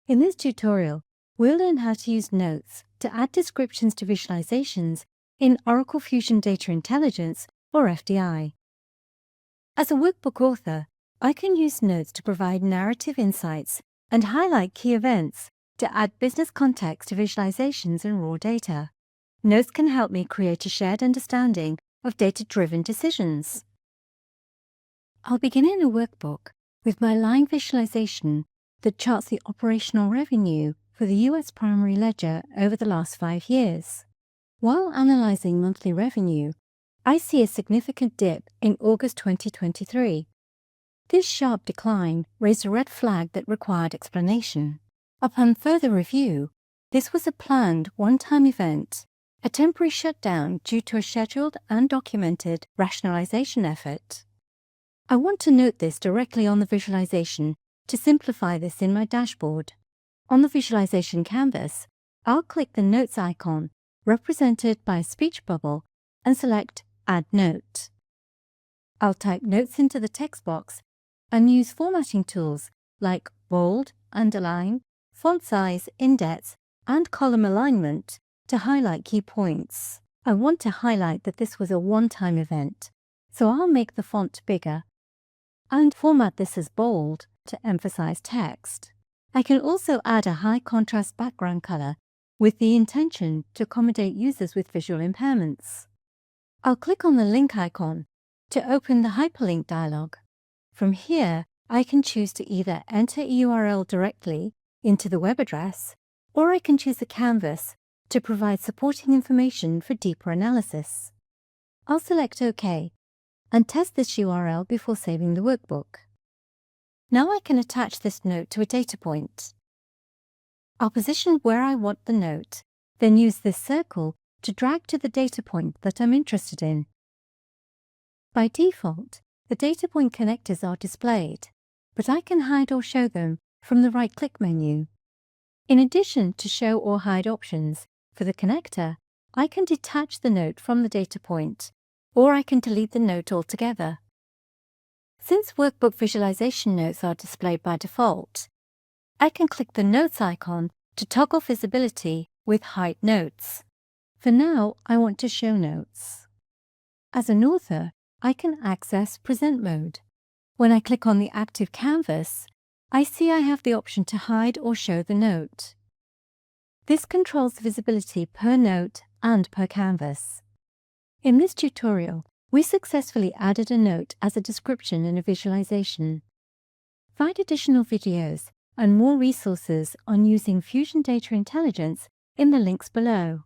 In this tutorial, we'll learn how to use notes to add descriptions to visualizations in Oracle Fusion Data Intelligence, or FDI. As a workbook author, I can use notes to provide narrative insights and highlight key events to add business context to visualizations and raw data. Notes can help me create a shared understanding of data-driven decisions. I'll begin in a workbook with my line visualization that charts the operational revenue for the US primary ledger over the last 5 years. While analyzing monthly revenue, I see a significant dip in August 2023. This sharp decline raised a red flag that required explanation. Upon further review, this was a planned one-time event, a temporary shutdown due to a scheduled and documented rationalization effort. I want to note this directly on the visualization to simplify this in my dashboard. On the visualization canvas, I'll click the Notes icon, represented by a speech bubble, and select Add Note. I'll type notes into the text box and use formatting tools like bold, underline, font size, indents, and column alignment to highlight key points. I want to highlight that this was a one-time event, so I'll make the font bigger and format this as bold to emphasize text. I can also add a high contrast background color with the intention to accommodate users with visual impairments. I'll click on the link icon to open the hyperlink dialog. From here, I can choose to either enter a URL directly into the web address, or I can choose the canvas to provide supporting information for deeper analysis. I'll select OK and test this URL before saving the workbook. Now I can attach this note to a data point. I'll position where I want the note, then use this circle to drag to the data point that I'm interested in. By default, the data point connectors are displayed, but I can hide or show them from the right-click menu. In addition to show or hide options for the connector, I can detach the note from the data point, or I can delete the note altogether. Since workbook visualization notes are displayed by default, I can click the Notes icon to toggle visibility with Hide Notes. For now, I want to show notes. As an author, I can access Present mode. When I click on the active canvas, I see I have the option to hide or show the note. This controls visibility per note and per canvas. In this tutorial, we successfully added a note as a description in a visualization. Find additional videos and more resources on using Fusion Data Intelligence in the links below.